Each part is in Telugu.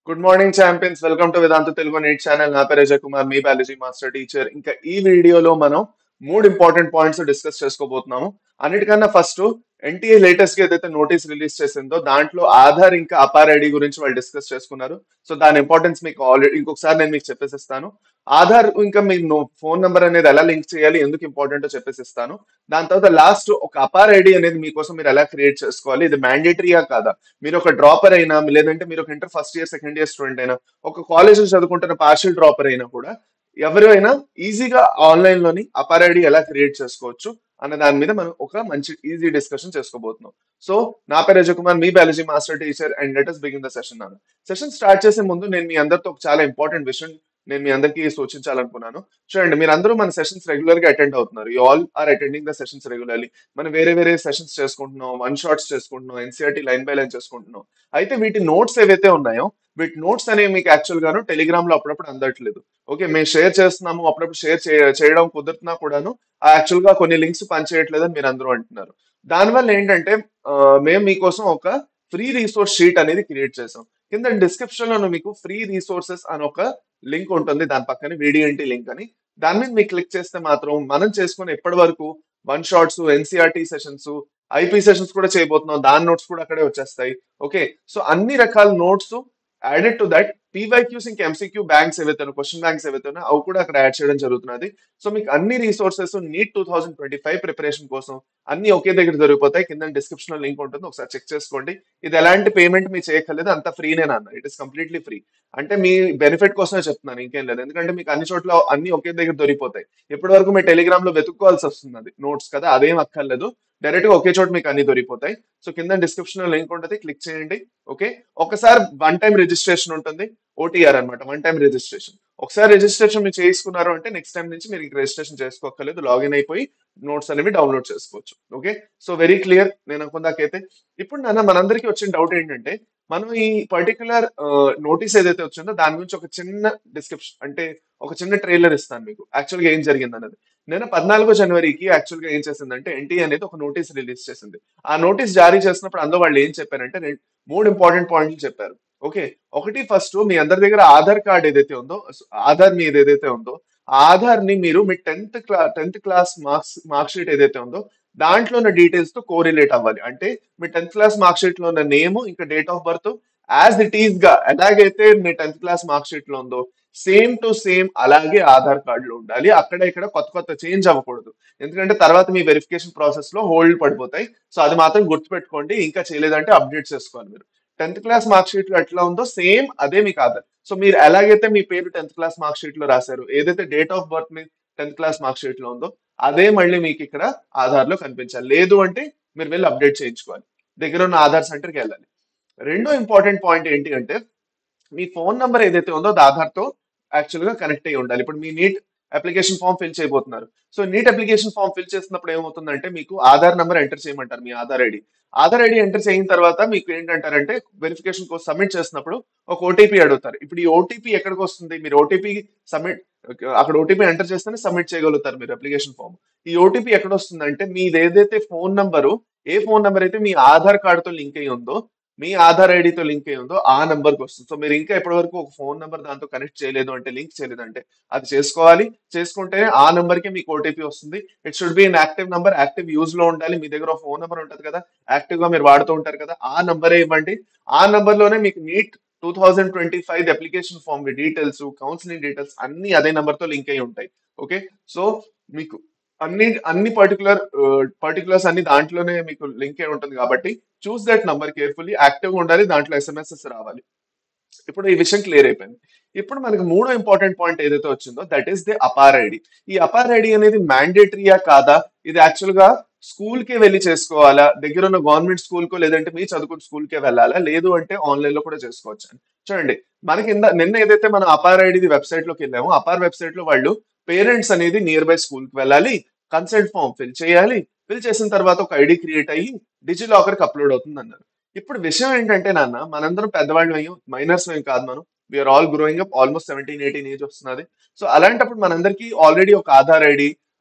Good morning champions. Welcome to Vedanta Telugu NEET channel. నా పేరు అజయ్ కుమార్, మీ బయాలజీ మాస్టర్ టీచర్. ఇంకా ఈ వీడియోలో మనం మూడు ఇంపార్టెంట్ పాయింట్స్ డిస్కస్ చేసుకోబోతున్నాము. అన్నిటికన్నా ఫస్ట్, ఎన్టీఏ లేటెస్ట్ గా ఏదైతే నోటీస్ రిలీజ్ చేసిందో దాంట్లో ఆధార్ ఇంకా అపార్ ఐడి గురించి వాళ్ళు డిస్కస్ చేసుకున్నారు. సో దాని ఇంపార్టెన్స్ మీకు ఆల్రెడీ ఇంకొకసారి నేను మీకు చెప్పేసిస్తాను. ఆధార్ ఇంకా మీ ఫోన్ నెంబర్ అనేది ఎలా లింక్ చేయాలి, ఎందుకు ఇంపార్టెంటో చెప్పేసిస్తాను. దాని తర్వాత లాస్ట్ ఒక అపార్ ఐడి అనేది మీకోసం మీరు ఎలా క్రియేట్ చేసుకోవాలి, ఇది మ్యాండేటరీయా కాదా, మీరు ఒక డ్రాపర్ అయినా లేదంటే మీరు ఒక inter first year second year student అయినా ఒక కాలేజ్ చదువుకుంటున్న పార్షియల్ డ్రాపర్ అయినా కూడా ఎవరైనా ఈజీగా ఆన్లైన్ లోని అపార్ ఐడి ఎలా క్రియేట్ చేసుకోవచ్చు అన్న దాని మీద మనం ఒక మంచి ఈజీ డిస్కషన్ చేసుకోబోతున్నాం. సో నా పేరు అజయ్ కుమార్, మీ biology master teacher, and let us begin the session. Session start చేసే ముందు నేను మీ అందరితో ఒక చాలా ఇంపార్టెంట్ విషయం నేను మీ అందరికీ సూచించాలనుకున్నాను. చూడండి, మీరు అందరూ మన సెషన్స్ రెగ్యులర్ గా అటెండ్ అవుతున్నారు. You all are attending the sessions regularly. మనం వేరే వేరే సెషన్స్ చేసుకుంటున్నాం, వన్ షాట్స్ చేసుకుంటున్నాం, ఎన్సీఆర్టీ లైన్ బై లైన్ చేసుకుంటున్నాం. అయితే వీటి నోట్స్ ఏవైతే ఉన్నాయో వీటి నోట్స్ అనేవి మీకు యాక్చువల్ గాను టెలిగ్రామ్ లో అప్పుడప్పుడు అందట్లేదు. ఓకే, మేము షేర్ చేస్తున్నాము, అప్పుడప్పుడు చేయడం కుదురుతున్నా కూడాను యాక్చువల్ గా కొన్ని లింక్స్ పనిచేయట్లేదని మీరు అందరూ అంటున్నారు. దానివల్ల ఏంటంటే మేము మీకోసం ఒక ఫ్రీ రీసోర్స్ షీట్ అనేది క్రియేట్ చేసాం. కింద డిస్క్రిప్షన్ లో మీకు ఫ్రీ రీసోర్సెస్ అని ఒక లింక్ ఉంటుంది, దాని పక్కన వీడియోంటి లింక్ అని. దాని మీద మీకు క్లిక్ చేస్తే మాత్రం మనం చేసుకున్న ఇప్పటి వరకు one shots, NCERT sessions, IP sessions కూడా చేయబోతున్నాం, దాని నోట్స్ కూడా అక్కడే వచ్చేస్తాయి. ఓకే, సో అన్ని రకాల notes added to that PYQs ఇంకా ఎంసీక్యూ బ్యాంక్స్ ఏవైతే క్వశ్చన్ బ్యాంక్స్ ఏవైతే ఉన్నాయో అవి కూడా అక్కడ యాడ్ చేయడం జరుగుతున్నది. సో మీకు అన్ని రీసోర్సెస్ నీట్ 2025 ప్రిపరేషన్ కోసం అన్ని ఒకే దగ్గర దొరికిపోతాయి. కింద డిస్క్రిప్షన్ లో లింక్ ఉంటుంది, ఒకసారి చెక్ చేసుకోండి. ఇది ఎలాంటి పేమెంట్ మీ చేయక్కర్లేదు, అంత ఫ్రీనే అన్న, ఇట్ ఇస్ కంప్లీట్లీ ఫ్రీ. అంటే మీ బెనిఫిట్ కోసమే చెప్తున్నాను, ఇంకేం లేదు. ఎందుకంటే మీకు అన్ని చోట్ల అన్ని ఒకే దగ్గర దొరికిపోతాయి. ఇప్పటి వరకు మీ టెలిగ్రామ్ లో వెతుక్కోవాల్సి వస్తుంది అది నోట్స్ కదా, అదేం అక్కర్లేదు. డైరెక్ట్ గా ఒకే చోట మీకు అన్ని దొరికిపోతాయి. సో కింద డిస్క్రిప్షన్ లో లింక్ ఉంటుంది, క్లిక్ చేయండి. ఓకే, ఒకసారి వన్ టైం రిజిస్ట్రేషన్ ఉంటుంది, ఓటీఆర్ అన్నమాట, వన్ టైం రిజిస్ట్రేషన్. ఒకసారి రిజిస్ట్రేషన్ మీరు చేసుకున్నారు అంటే నెక్స్ట్ టైం నుంచి మీరు రిజిస్ట్రేషన్ చేసుకోక్కర్లేదు, లాగిన్ అయిపోయి నోట్స్ అనేవి డౌన్లోడ్ చేసుకోవచ్చు. ఓకే, సో వెరీ క్లియర్ నేను అనుకుందాకైతే. ఇప్పుడు మనందరికీ వచ్చిన డౌట్ ఏంటంటే, మనం ఈ పర్టికులర్ నోటీస్ ఏదైతే వచ్చిందో దాని గురించి ఒక చిన్న డిస్క్రిప్షన్, అంటే ఒక చిన్న ట్రైలర్ ఇస్తాను మీకు యాక్చువల్ గా ఏం జరిగింది అన్నది. నేను 14 జనవరికి యాక్చువల్ గా ఏం చేసిందంటే ఎన్టీ అనేది ఒక నోటీస్ రిలీజ్ చేసింది. ఆ నోటీస్ జారీ చేసినప్పుడు అందులో వాళ్ళు ఏం చెప్పారంటే మూడు ఇంపార్టెంట్ పాయింట్లు చెప్పారు. ఓకే, ఒకటి, ఫస్ట్ మీ అందరి దగ్గర ఆధార్ కార్డ్ ఏదైతే ఉందో, ఆధార్ మీది ఏదైతే ఉందో ఆ ఆధార్ ని మీరు మీ టెన్త్ క్లాస్ మార్క్ షీట్ ఏదైతే ఉందో దాంట్లో ఉన్న డీటెయిల్స్ తో కోరిలేట్ అవ్వాలి. అంటే మీ 10th క్లాస్ మార్క్ షీట్ లో ఉన్న నేమ్ ఇంకా date of birth as it is గా ఎలాగైతే మీ 10th క్లాస్ మార్క్ షీట్ లో ఉందో సేమ్ టు సేమ్ అలాగే ఆధార్ కార్డు లో ఉండాలి. అక్కడ ఇక్కడ కొత్త కొత్త చేంజ్ అవ్వకూడదు, ఎందుకంటే తర్వాత మీ వెరిఫికేషన్ ప్రాసెస్ లో హోల్డ్ పడిపోతాయి. సో అది మాత్రం గుర్తుపెట్టుకోండి, ఇంకా చేయలేదంటే అప్డేట్ చేసుకోవాలి మీరు. 10th క్లాస్ మార్క్ షీట్ లో ఎట్లా ఉందో సేమ్ అదే మీకు ఆధార్. సో మీరు ఎలాగైతే మీ పేరు 10th క్లాస్ మార్క్ షీట్ లో రాశారు, ఏదైతే date of birth me 10th class mark sheet లో ఉందో అదే మళ్ళీ మీకు ఇక్కడ ఆధార్ లో కనిపించాలి. లేదు అంటే మీరు వెళ్ళి అప్డేట్ చేయించుకోవాలి, దగ్గర ఉన్న ఆధార్ సెంటర్కి వెళ్ళాలి. రెండో ఇంపార్టెంట్ పాయింట్ ఏంటి అంటే, మీ ఫోన్ నంబర్ ఏదైతే ఉందో అది ఆధార్ తో యాక్చువల్ గా కనెక్ట్ అయ్యి ఉండాలి. ఇప్పుడు మీ నీట్ అప్లికేషన్ ఫామ్ ఫిల్ చేయబోతున్నారు. So NEET application form fill చేసినప్పుడు ఏమవుతుందంటే మీకు ఆధార్ నెంబర్ ఎంటర్ చేయమంటారు, మీ ఆధార్ ఐడి ఎంటర్ చేయిన తర్వాత మీకు ఏంటంటారంటే వెరిఫికేషన్ కోసం సబ్మిట్ చేసినప్పుడు ఒక ఓటీపీ అడుగుతారు. ఇప్పుడు ఈ ఓటీపీ ఎక్కడికి వస్తుంది, మీరు ఓటీపీ సబ్మిట్ అక్కడ ఓటీపీ ఎంటర్ చేస్తేనే సబ్మిట్ చేయగలుగుతారు మీరు అప్లికేషన్ ఫామ్. ఈ ఓటీపీ ఎక్కడ వస్తుందంటే మీది ఏదైతే ఫోన్ నంబరు, ఏ ఫోన్ నంబర్ అయితే మీ ఆధార్ కార్డుతో లింక్ అయ్యి ఉందో, మీ ఆధార్ ఐడితో లింక్ అయ్యి ఉందో ఆ నంబర్కి వస్తుంది. సో మీరు ఇంకా ఇప్పటి వరకు ఒక ఫోన్ నెంబర్ దాంతో కనెక్ట్ చేయలేదు అంటే, లింక్ చేయలేదు అంటే అది చేసుకోవాలి. చేసుకుంటే ఆ నెంబర్ కి మీకు ఓటీపీ వస్తుంది. It should be in active number, active use లో ఉండాలి. మీ దగ్గర ఫోన్ నెంబర్ ఉంటుంది కదా, యాక్టివ్ గా మీరు వాడుతూ ఉంటారు కదా, ఆ నంబరే ఇవ్వండి. ఆ నంబర్ లోనే మీకు NEET 2025 application form details, counselling details అన్ని అదే నంబర్ తో లింక్ అయి ఉంటాయి. ఓకే, సో మీకు అన్ని పర్టికులర్స్ అన్ని దాంట్లోనే మీకు లింక్ అయి ఉంటుంది కాబట్టి choose that number carefully, active గా ఉండాలి, దాంట్లో ఎస్ఎంఎస్ఎస్ రావాలి. ఇప్పుడు ఈ విషయం క్లియర్ అయిపోయింది. ఇప్పుడు మనకి మూడో ఇంపార్టెంట్ పాయింట్ ఏదైతే వచ్చిందో that is the APAAR ID. ఈ అపార్ ఐడి అనేది మ్యాండేటరీయా కాదా, ఇది యాక్చువల్ గా స్కూల్ కే వెళ్ళి చేసుకోవాలా, దగ్గర ఉన్న గవర్నమెంట్ స్కూల్ కో లేదంటే మీ చదువుకున్న స్కూల్ కే వెళ్ళాలా, లేదు అంటే ఆన్లైన్ లో కూడా చేసుకోవచ్చు అని. చూడండి, మనకి నిన్న ఏదైతే మనం అపార్ ఐడి వెబ్సైట్ లోకి వెళ్ళామో అపార్ వెబ్సైట్ లో వాళ్ళు పేరెంట్స్ అనేది నియర్ బై స్కూల్ కి వెళ్ళాలి, కన్సెంట్ ఫామ్ ఫిల్ చేయాలి, ఫిల్ చేసిన తర్వాత ఒక ఐడి క్రియేట్ అయ్యి డిజి లాకర్ కి అప్లోడ్ అవుతుంది అన్నారు. ఇప్పుడు విషయం ఏంటంటే మనందరం పెద్దవాళ్ళం అయ్యాం, మైనర్స్ ఏం కాదు మనం. We are all growing up, almost 17-18 age వస్తున్నది. సో అలాంటప్పుడు మనందరికీ ఆల్రెడీ ఒక ఆధార్ ఐడి,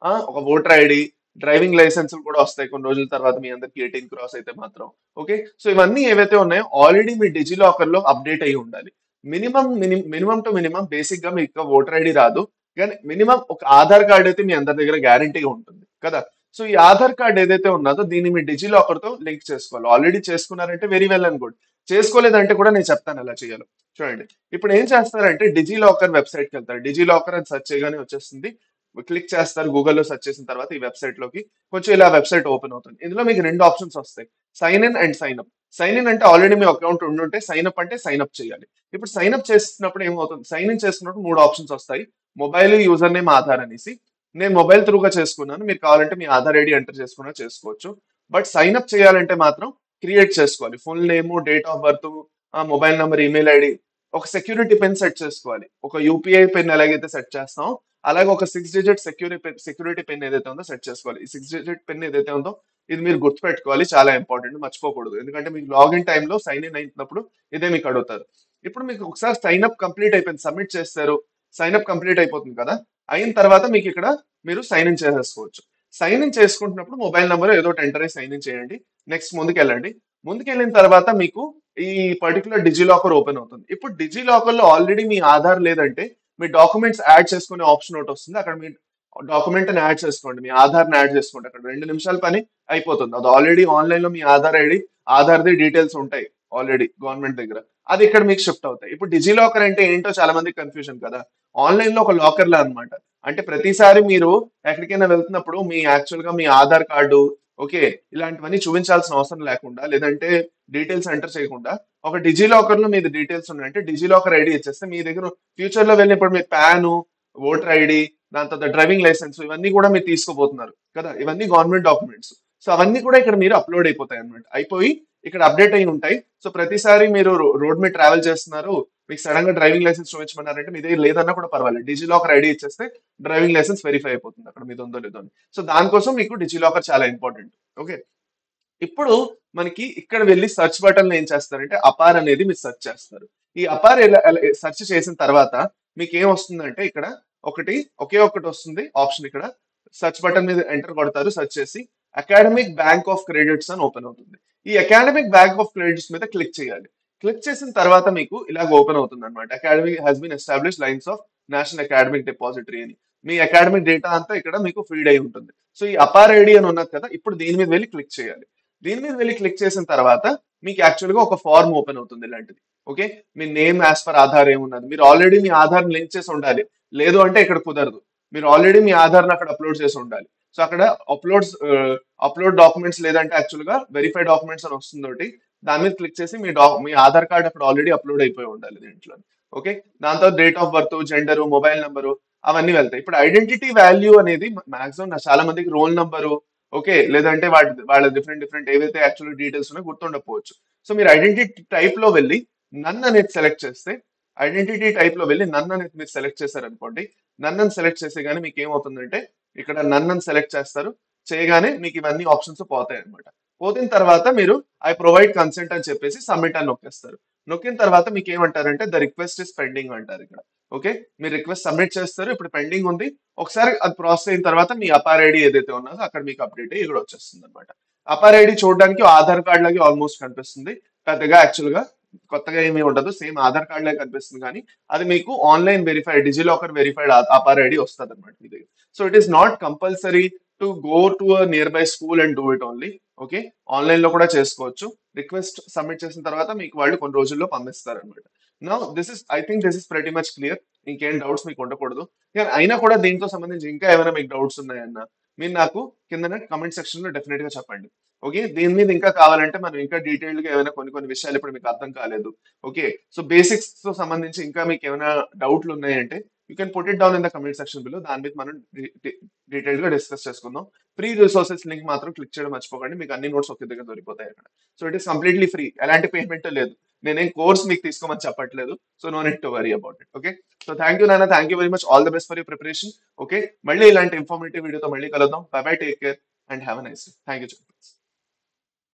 ఒక ఓటర్ ఐడి, డ్రైవింగ్ లైసెన్స్ కూడా వస్తాయి కొన్ని రోజుల తర్వాత మీ అందరికి 18 క్రాస్ అయితే మాత్రం. ఓకే, సో ఇవన్నీ ఏవైతే ఉన్నాయో ఆల్రెడీ మీ డిజి లాకర్ లో అప్డేట్ అయ్యి ఉండాలి. మినిమం టు మినిమం బేసిక్ గా మీకు ఓటర్ ఐడి రాదు, కానీ మినిమం ఒక ఆధార్ కార్డ్ అయితే మీ అందరి దగ్గర గ్యారంటీగా ఉంటుంది కదా. సో ఈ ఆధార్ కార్డ్ ఏదైతే ఉన్నదో దీన్ని మీ డిజి లాకర్ తో లింక్ చేసుకోవాలి. ఆల్రెడీ చేసుకున్నారంటే వెరీ వెల్ అండ్ గుడ్. చేసుకోలేదంటే కూడా నేను చెప్తాను ఎలా చేయాలో. చూడండి, ఇప్పుడు ఏం చేస్తారంటే డిజి లాకర్ వెబ్సైట్ కి వెళ్తారు. డిజి లాకర్ అని సెర్చ్ చేయగానే వచ్చేస్తుంది. క్లిక్ చేస్తారు, గూగుల్లో సెర్చ్ చేసిన తర్వాత ఈ వెబ్సైట్ లోకి కొంచెం ఇలా వెబ్సైట్ ఓపెన్ అవుతుంది. ఇందులో మీకు రెండు ఆప్షన్స్ వస్తాయి, sign in and sign up. Sign in అంటే ఆల్రెడీ మీ అకౌంట్ ఉండుంటే, సైన్ అప్ అంటే సైన్ అప్ చేయాలి. ఇప్పుడు సైన్ అప్ చేస్తున్నప్పుడు ఏమవుతుంది, సైన్ ఇన్ చేసుకున్నప్పుడు మూడు ఆప్షన్స్ వస్తాయి, మొబైల్, యూజర్ నేమ్, ఆధార్ అనేసి. నేను మొబైల్ త్రూగా చేసుకున్నాను, మీరు కావాలంటే మీ ఆధార్ ఐడి ఎంటర్ చేసుకున్నా చేసుకోవచ్చు. బట్ సైన్ అప్ చేయాలంటే మాత్రం క్రియేట్ చేసుకోవాలి, full name, date of birth, mobile number, email ID, ఒక సెక్యూరిటీ పిన్ సెట్ చేసుకోవాలి. ఒక యూపీఐ పిన్ ఎలాగైతే సెట్ చేస్తామో అలాగే ఒక 6 డిజిట్ సెక్యూరిటీ పిన్ ఏదైతే ఉందో సెట్ చేసుకోవాలి. ఈ 6 డిజిట్ పిన్ ఏదైతే ఉందో ఇది మీరు గుర్తుపెట్టుకోవాలి, చాలా ఇంపార్టెంట్, మర్చిపోకూడదు. ఎందుకంటే మీకు లాగిన్ టైంలో సైన్ ఇన్ అయినప్పుడు ఇదే మీకు అడుగుతారు. ఇప్పుడు మీకు ఒకసారి సైన్ అప్ కంప్లీట్ అయిపోయింది, సబ్మిట్ చేస్తారు, సైన్ అప్ కంప్లీట్ అయిపోతుంది కదా. అయిన తర్వాత మీకు ఇక్కడ మీరు సైన్ ఇన్ చేసేసుకోవచ్చు. సైన్ ఇన్ చేసుకుంటున్నప్పుడు మొబైల్ నెంబర్ ఏదో ఒకటి ఎంటర్ అయ్యి సైన్ ఇన్ చేయండి. నెక్స్ట్ ముందుకెళ్ళండి. ముందుకెళ్ళిన తర్వాత మీకు ఈ పర్టికులర్ డిజి లాకర్ ఓపెన్ అవుతుంది. ఇప్పుడు డిజి లాకర్ లో ఆల్రెడీ మీ ఆధార్ లేదంటే మీ డాక్యుమెంట్స్ యాడ్ చేసుకునే ఆప్షన్ ఒకటి వస్తుంది. అక్కడ మీ డాక్యుమెంట్ ని యాడ్ చేసుకోండి, మీ ఆధార్ ని యాడ్ చేసుకోండి. అక్కడ 2 నిమిషాల పని అయిపోతుంది. అది ఆల్రెడీ ఆన్లైన్ లో మీ ఆధార్ ఐడి, ఆధార్ది డీటెయిల్స్ ఉంటాయి ఆల్రెడీ గవర్నమెంట్ దగ్గర, అది ఇక్కడ మీకు షిఫ్ట్ అవుతాయి. ఇప్పుడు డిజి లాకర్ అంటే ఏంటో చాలా మందికి కన్ఫ్యూజన్ కదా. ఆన్లైన్ లో ఒక లాకర్ లా అన్నమాట. అంటే ప్రతిసారి మీరు ఎక్కడికైనా వెళ్తున్నప్పుడు మీ యాక్చువల్ గా మీ ఆధార్ కార్డు, ఓకే, ఇలాంటివన్నీ చూపించాల్సిన అవసరం లేకుండా, లేదంటే డీటెయిల్స్ ఎంటర్ చేయకుండా ఒక డిజి లాకర్ లో మీద డీటెయిల్స్ ఉన్నాయంటే డిజి లాకర్ ఐడి ఇచ్చేస్తే మీ దగ్గర ఫ్యూచర్ లో వెళ్ళినప్పుడు మీ పాన్, ఓటర్ ఐడి, దాని తర్వాత డ్రైవింగ్ లైసెన్స్, ఇవన్నీ కూడా మీరు తీసుకోబోతున్నారు కదా, ఇవన్నీ గవర్నమెంట్ డాక్యుమెంట్స్. సో అవన్నీ కూడా ఇక్కడ మీరు అప్లోడ్ అయిపోతాయి అన్నమాట, అయిపోయి ఇక్కడ అప్డేట్ అయి ఉంటాయి. సో ప్రతిసారి మీరు రోడ్ మీద ట్రావెల్ చేస్తున్నారు, మీకు సడన్ గా డ్రైవింగ్ లైసెన్స్ చూపించమన్నారంటే మీ దగ్గర లేదన్నా కూడా పర్వాలేదు, డిజి లాకర్ ఐడి ఇచ్చేస్తే డ్రైవింగ్ లైసెన్స్ వెరిఫై అయిపోతుంది అక్కడ మీద ఉందో లేదో అని. సో దానికోసం మీకు డిజి లాకర్ చాలా ఇంపార్టెంట్. ఓకే, ఇప్పుడు మనకి ఇక్కడ వెళ్ళి సెర్చ్ బటన్ లో ఏం చేస్తారంటే అపార్ అనేది మీరు సెర్చ్ చేస్తారు. ఈ అపార్ సెర్చ్ చేసిన తర్వాత మీకు ఏం వస్తుందంటే ఇక్కడ ఒకే ఒకటి వస్తుంది ఆప్షన్. ఇక్కడ సెర్చ్ బటన్ మీద ఎంటర్ కొడతారు, సెర్చ్ చేసి అకాడమిక్ బ్యాంక్ ఆఫ్ క్రెడిట్స్ అని ఓపెన్ అవుతుంది. ఈ అకాడమిక్ బ్యాంక్ ఆఫ్ క్రెడిట్స్ మీద క్లిక్ చేయాలి. క్లిక్ చేసిన తర్వాత మీకు ఇలాగ ఓపెన్ అవుతుంది అనమాట, academic has been establish lines of national academic depository అని. మీ అకాడమిక్ డేటా అంతా ఇక్కడ మీకు ఫీడ్ అయి ఉంటుంది. సో ఈ అపార్ ఐడి అని ఉన్నది కదా, ఇప్పుడు దీని మీద వెళ్ళి క్లిక్ చేయాలి. దీని మీద వెళ్ళి క్లిక్ చేసిన తర్వాత మీకు యాక్చువల్ గా ఒక ఫార్మ్ ఓపెన్ అవుతుంది ఇలాంటిది. ఓకే, మీ నేమ్ యాజ్ పర్ ఆధార్ ఏమున్నది, మీరు ఆల్రెడీ మీ ఆధార్ లింక్ చేసి ఉండాలి, లేదు అంటే ఇక్కడ కుదరదు. మీరు ఆల్రెడీ మీ ఆధార్ అక్కడ అప్లోడ్ చేసి ఉండాలి. సో అక్కడ అప్లోడ్ డాక్యుమెంట్స్ లేదంటే యాక్చువల్ గా వెరిఫై డాక్యుమెంట్స్ అని వస్తుంది ఒకటి, దాని మీద క్లిక్ చేసి మీ ఆధార్ కార్డ్ అక్కడ ఆల్రెడీ అప్లోడ్ అయిపోయి ఉండాలి దీంట్లో. ఓకే, దాంతో date of birth, gender, mobile number అవన్నీ వెళ్తాయి. ఇప్పుడు ఐడెంటిటీ వాల్యూ అనేది మాక్సిమం చాలా మందికి రోల్ నంబరు, ఓకే, లేదంటే వాళ్ళ డిఫరెంట్ డిఫరెంట్ ఏవైతే యాక్చువల్ డీటెయిల్స్ ఉన్నాయో గుర్తుండకపోవచ్చు. సో మీరు ఐడెంటిటీ టైప్ లో వెళ్ళి నన్ అనేది సెలెక్ట్ చేస్తే, ఐడెంటిటీ టైప్ లో వెళ్ళి నన్ అనేది మీరు సెలెక్ట్ చేశారనుకోండి, నన్ అని సెలెక్ట్ చేసే గానీ మీకు ఏమవుతుందంటే ఇక్కడ నన్ అని సెలెక్ట్ చేస్తారు, చేయగానే మీకు ఇవన్నీ ఆప్షన్స్ పోతాయి అనమాట. పోతిన తర్వాత మీరు ఐ ప్రొవైడ్ కన్సెంట్ అని చెప్పేసి సబ్మిట్ అని నొక్కేస్తారు. నొక్కిన తర్వాత మీకు ఏమంటారంటే ద రిక్వెస్ట్ ఇస్ పెండింగ్ అంటారు ఇక్కడ. ఓకే, మీరు రిక్వెస్ట్ సబ్మిట్ చేస్తారు, ఇప్పుడు పెండింగ్ ఉంది. ఒకసారి అది ప్రాసెస్ అయిన తర్వాత మీ అపార్ ఐడి ఏదైతే ఉన్నదో అక్కడ మీకు అప్డేట్ అయ్యి ఇక్కడ వచ్చేస్తుంది అనమాట. అపార్ ఐడి చూడడానికి ఆధార్ కార్డ్ లాగే ఆల్మోస్ట్ కనిపిస్తుంది, పెద్దగా యాక్చువల్ గా కొత్తగా ఏమీ ఉండదు, సేమ్ ఆధార్ కార్డ్ లాగా కనిపిస్తుంది. కానీ అది మీకు ఆన్లైన్ వెరిఫైడ్, డిజి లాకర్ వెరిఫైడ్ అపార్ ఐడి వస్తుంది అనమాట మీ దగ్గర. So it is not compulsory to go to a near by school and do it only. Okay, online లో కూడా చేసుకోవచ్చు. రిక్వెస్ట్ సబ్మిట్ చేసిన తర్వాత మీకు వాళ్ళు కొన్ని రోజుల్లో పంపిస్తారు అనమాట. Now I think this is pretty much clear. ఇంకేం డౌట్స్ మీకు ఉండకూడదు. కానీ అయినా కూడా దీంతో సంబంధించి ఇంకా ఏమైనా మీకు డౌట్స్ ఉన్నాయన్నా మీరు నాకు కింద కమెంట్ సెక్షన్ లో డెఫినెట్ గా చెప్పండి. ఓకే, దీని మీద ఇంకా కావాలంటే మనం ఇంకా డీటెయిల్డ్ గా ఏమైనా కొన్ని విషయాలు ఇప్పుడు మీకు అర్థం కాలేదు. ఓకే, సో బేసిక్స్ తో సంబంధించి ఇంకా మీకు ఏమైనా డౌట్లు ఉన్నాయంటే you can put it down in the comment section below. దాని మీద మనం డీటెయిల్ గా డిస్కస్ చేసుకుందాం. ఫ్రీ రిసోర్సెస్ లింక్ మాత్రం క్లిక్ చేయడం మర్చిపోకండి, మీకు అన్ని నోట్స్ ఒకే దగ్గర దొరికిపోతాయి అక్కడ. So it is completely free, ఎలాంటి పేమెంట్ లేదు. నేనేం కోర్స్ మీకు తీసుకోమని చెప్పట్లేదు. So no need to worry about it. Okay, so thank you నాన్న, thank you very much, all the best for your preparation. Okay, మళ్ళీ ఇలాంటి ఇన్ఫర్మేటివ్ వీడియోతో మళ్ళీ కలుద్దాం. By by, take care and have a nice day. Thank you.